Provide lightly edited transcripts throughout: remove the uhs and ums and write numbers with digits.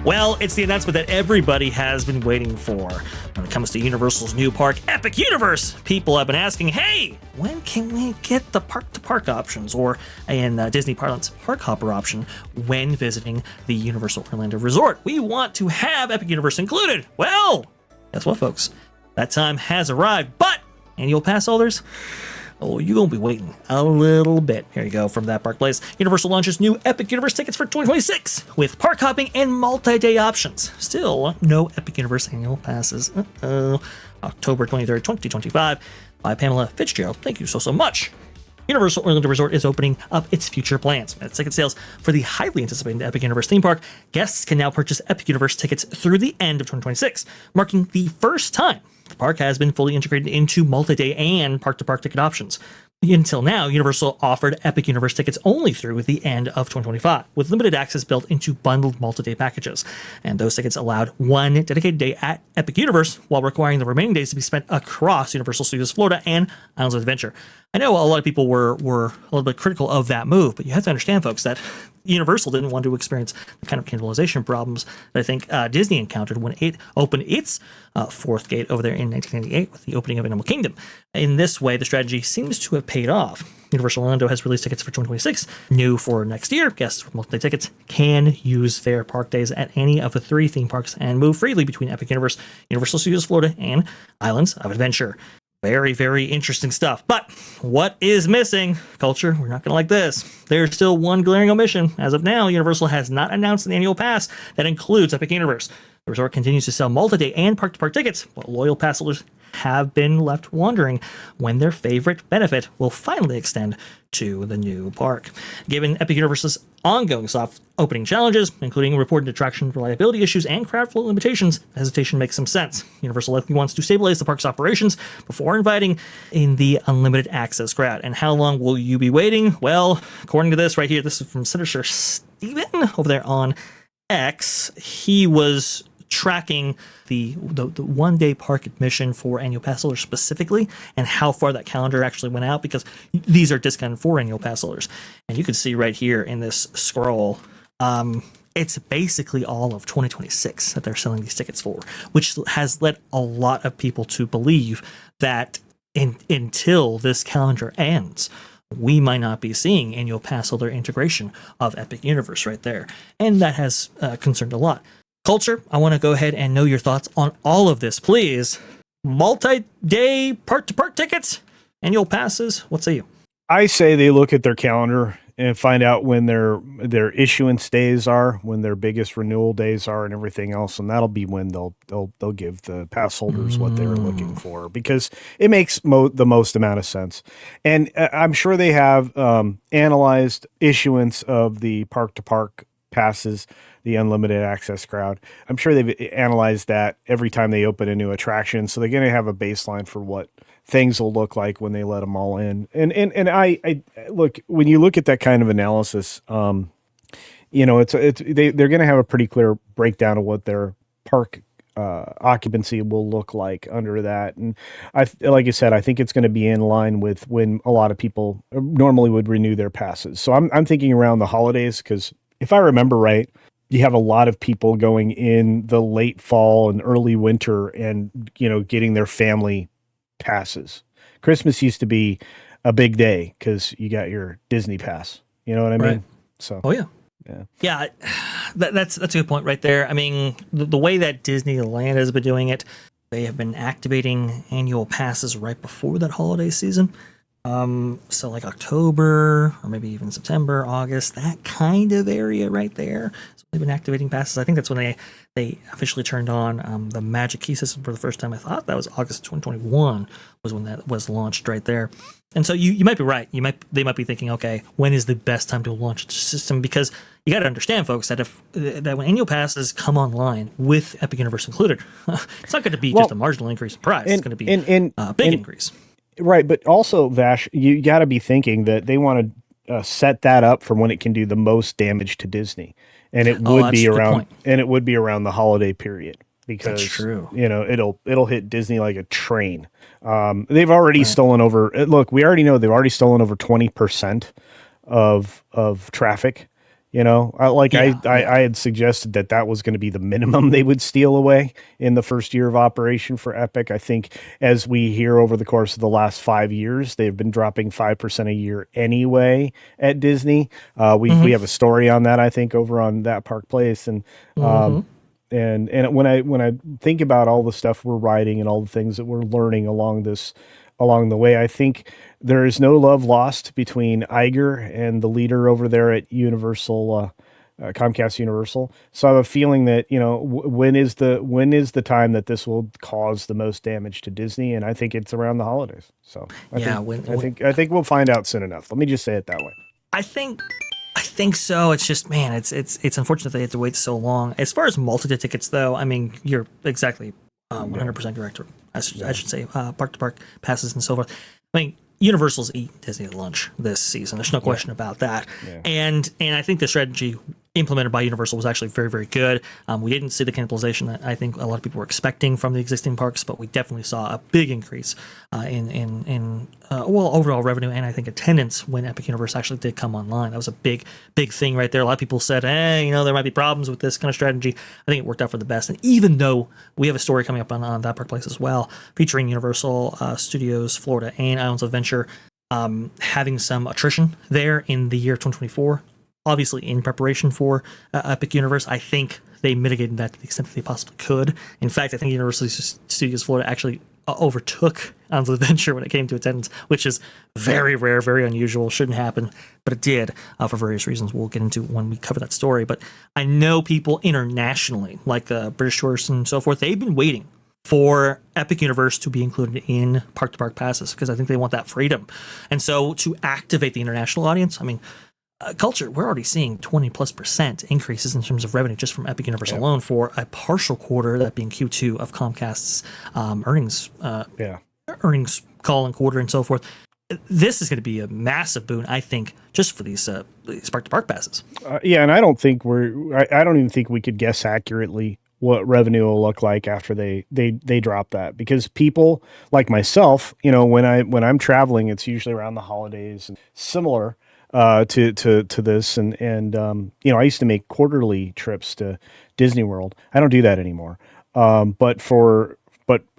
Well, it's the announcement that everybody has been waiting for. When it comes to Universal's new park, Epic Universe, people have been asking, hey, when can we get the park-to-park options, or in Disney parlance, park hopper option, when visiting the Universal Orlando Resort? We want to have Epic Universe included. Well, guess what, folks? That time has arrived, but annual pass holders, oh, you're going to be waiting a little bit. Here you go from that park place. Universal launches new Epic Universe tickets for 2026 with park hopping and multi-day options. Still, no Epic Universe annual passes. October 23rd, 2025 by Pamela Fitzgerald. Thank you so much. Universal Orlando Resort is opening up its future plans. At ticket sales for the highly anticipated Epic Universe theme park, guests can now purchase Epic Universe tickets through the end of 2026, marking the first time the park has been fully integrated into multi-day and park-to-park ticket options. Until now, Universal offered Epic Universe tickets only through the end of 2025, with limited access built into bundled multi-day packages. And those tickets allowed one dedicated day at Epic Universe, while requiring the remaining days to be spent across Universal Studios Florida and Islands of Adventure. I know a lot of people were a little bit critical of that move, but you have to understand, folks, that Universal didn't want to experience the kind of cannibalization problems that I think Disney encountered when it opened its fourth gate over there in 1998 with the opening of Animal Kingdom. In this way, the strategy seems to have paid off. Universal Orlando has released tickets for 2026. New for next year, guests with multi-day tickets can use their park days at any of the three theme parks and move freely between Epic Universe, Universal Studios Florida, and Islands of Adventure. Very, very interesting stuff. But what is missing? Culture, we're not going to like this. There's still one glaring omission. As of now, Universal has not announced an annual pass that includes Epic Universe. The resort continues to sell multi-day and park-to-park tickets, but loyal pass holders have been left wondering when their favorite benefit will finally extend to the new park. Given Epic Universe's ongoing soft opening challenges, including reported attraction reliability issues and crowd flow limitations, hesitation makes some sense. Universal likely wants to stabilize the park's operations before inviting in the unlimited access crowd. And how long will you be waiting? Well, according to this right here, this is from Senator Steven over there on X. He was tracking the 1 day park admission for annual pass holders specifically, and how far that calendar actually went out, because these are discounted for annual pass holders. And you can see right here in this scroll, it's basically all of 2026 that they're selling these tickets for, which has led a lot of people to believe that until this calendar ends, we might not be seeing annual pass holder integration of Epic Universe right there. And that has concerned a lot. Culture, I want to go ahead and know your thoughts on all of this, please. Multi-day park-to-park tickets, annual passes, what say you? I say they look at their calendar and find out when their issuance days are, when their biggest renewal days are, and everything else, and that'll be when they'll give the pass holders what they're looking for, because it makes the most amount of sense. And I'm sure they have analyzed issuance of the park-to-park passes, the unlimited access crowd. I'm sure they've analyzed that every time they open a new attraction, so they're going to have a baseline for what things will look like when they let them all in. And I look, when you look at that kind of analysis, they're going to have a pretty clear breakdown of what their park occupancy will look like under that. And like I said, I think it's going to be in line with when a lot of people normally would renew their passes. So I'm thinking around the holidays, because if I remember right, you have a lot of people going in the late fall and early winter and, getting their family passes. Christmas used to be a big day because you got your Disney pass. You know what I mean? Right. So, Yeah. That's a good point right there. I mean, the way that Disneyland has been doing it, they have been activating annual passes right before that holiday season. So like October or maybe even September, August, that kind of area right there. So they've been activating passes. I think that's when they officially turned on the Magic Key system for the first time. I thought that was August 2021 was when that was launched right there. And so you might be right. They might be thinking, okay, when is the best time to launch the system? Because you got to understand, folks, that that when annual passes come online with Epic Universe included, it's not going to be just a marginal increase in price. It's going to be a big increase. Right, but also, Vash, you got to be thinking that they want to set that up for when it can do the most damage to Disney, and it would be around the holiday period, because that's true. It'll hit Disney like a train. They've already stolen over. Look, we already know they've already stolen over 20% of traffic I had suggested that was going to be the minimum they would steal away in the first year of operation for Epic. I think as we hear over the course of the last 5 years, they've been dropping 5% a year anyway at Disney. We have a story on that, I think, over on That Park Place. And when I think about all the stuff we're writing and all the things that we're learning along the way, I think there is no love lost between Iger and the leader over there at Universal, Comcast Universal. So I have a feeling that, when is the time that this will cause the most damage to Disney? And I think it's around the holidays. So I think we'll find out soon enough. Let me just say it that way. I think so. It's just, man, it's unfortunate they had to wait so long. As far as multi-day tickets, though, I mean, you're exactly 100% correct. I should say park-to-park passes and so forth. I mean, Universal's eating Disney at lunch this season. There's no question about that. Yeah. And I think the strategy implemented by Universal was actually very, very good. We didn't see the cannibalization that I think a lot of people were expecting from the existing parks, but we definitely saw a big increase in overall revenue and I think attendance when Epic Universe actually did come online. That was a big thing right there. A lot of people said, there might be problems with this kind of strategy. I think it worked out for the best. And even though we have a story coming up on That Park Place as well, featuring Universal Studios Florida and Islands of Adventure having some attrition there in the year 2024, obviously in preparation for Epic Universe, I think they mitigated that to the extent that they possibly could. In fact, I think Universal Studios Florida actually overtook Islands of Adventure when it came to attendance, which is very rare, very unusual, shouldn't happen, but it did for various reasons we'll get into when we cover that story. But I know people internationally, like British tourists and so forth, they've been waiting for Epic Universe to be included in park-to-park passes because I think they want that freedom. And so to activate the international audience, I mean, culture, we're already seeing 20+% increases in terms of revenue just from Epic Universe alone for a partial quarter, that being Q2 of Comcast's earnings call and quarter and so forth. This is going to be a massive boon, I think, just for these park-to-park passes. And I don't even think we could guess accurately what revenue will look like after they drop that, because people like myself, when I'm traveling, it's usually around the holidays and similar to this. And I used to make quarterly trips to Disney World. I don't do that anymore. But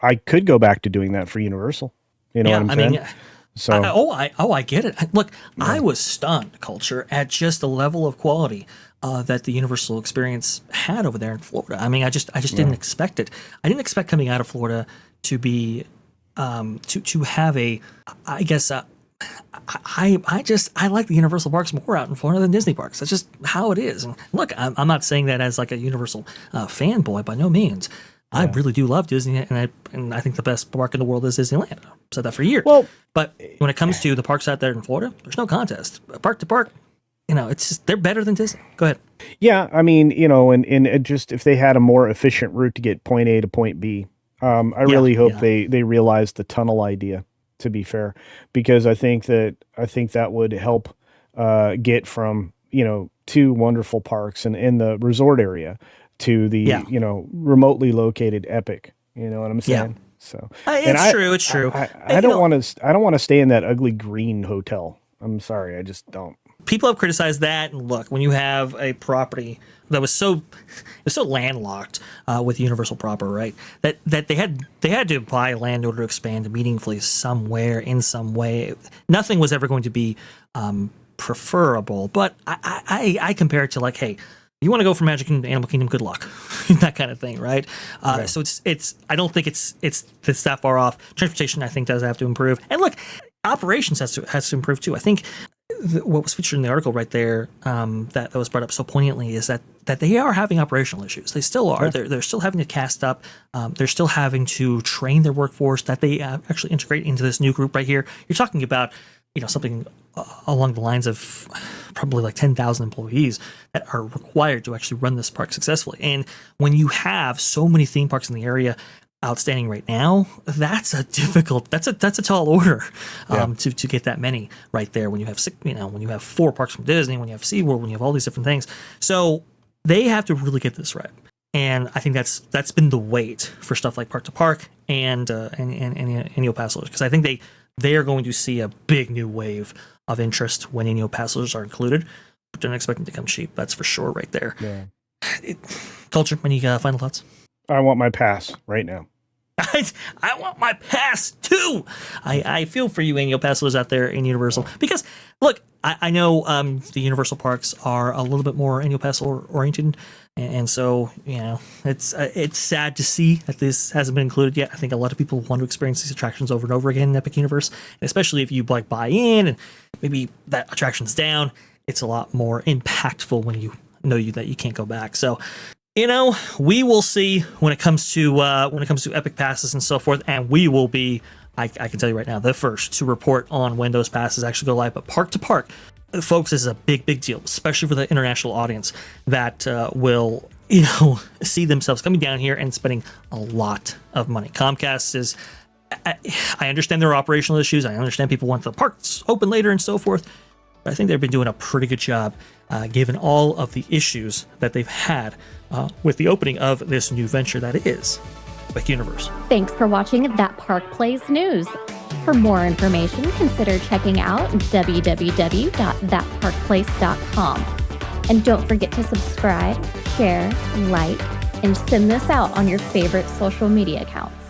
I could go back to doing that for Universal. You know what I'm saying? So I get it. Look, I was stunned, Culture, at just the level of quality that the Universal experience had over there in Florida. I mean, I just didn't expect it. I didn't expect coming out of Florida to be to have a, I guess. I like the Universal parks more out in Florida than Disney parks. That's just how it is. And look, I'm not saying that as like a Universal fanboy by no means. Yeah. I really do love Disney, and I think the best park in the world is Disneyland. I've said that for years. Well, but when it comes to the parks out there in Florida, there's no contest. Park to park, it's just, they're better than Disney. Go ahead. Yeah, I mean, and just if they had a more efficient route to get point A to point B, I really hope they realize the tunnel idea. To be fair, because I think that would help get from two wonderful parks and in the resort area to the remotely located Epic. You know what I'm saying? Yeah. So it's true. I don't want to stay in that ugly green hotel. I'm sorry, I just don't. People have criticized that, and look, when you have a property that was so landlocked with Universal proper, right? That they had to buy land in order to expand meaningfully somewhere in some way. Nothing was ever going to be preferable, but I compare it to like, hey, you want to go from Magic Kingdom to Animal Kingdom, good luck, that kind of thing, right? Okay. So it's I don't think it's that far off. Transportation, I think, does have to improve, and look, operations has to improve too. I think. What was featured in the article right there that was brought up so poignantly is that they are having operational issues. They still are. Yeah. They're still having to cast up. They're still having to train their workforce that they actually integrate into this new group right here. You're talking about something along the lines of probably like 10,000 employees that are required to actually run this park successfully. And when you have so many theme parks in the area outstanding right now, that's a tall order to get that many right there when you have when you have 4 parks from Disney, when you have SeaWorld, when you have all these different things. So they have to really get this right. And I think that's been the wait for stuff like Park to Park and annual pass holders, because I think they are going to see a big new wave of interest when annual pass holders are included. but don't expect them to come cheap. That's for sure right there. Yeah. Culture, any final thoughts? I want my pass right now. I want my pass too. I feel for you annual pass holders out there in Universal, because look, I know the Universal parks are a little bit more annual pass oriented, and so it's sad to see that this hasn't been included yet. I think a lot of people want to experience these attractions over and over again in Epic Universe, and especially if you like buy in and maybe that attraction's down, it's a lot more impactful when you know that you can't go back. So we will see when it comes to Epic passes and so forth, and we will be, I can tell you right now, the first to report on when those passes actually go live. But park to park, folks, this is a big deal, especially for the international audience that will see themselves coming down here and spending a lot of money. Comcast is, I understand there are operational issues. I understand people want the parks open later and so forth. But I think they've been doing a pretty good job, given all of the issues that they've had with the opening of this new venture that is Epic Universe. Thanks for watching That Park Plays News. For more information, consider checking out www.thatparkplace.com. And don't forget to subscribe, share, like, and send this out on your favorite social media accounts.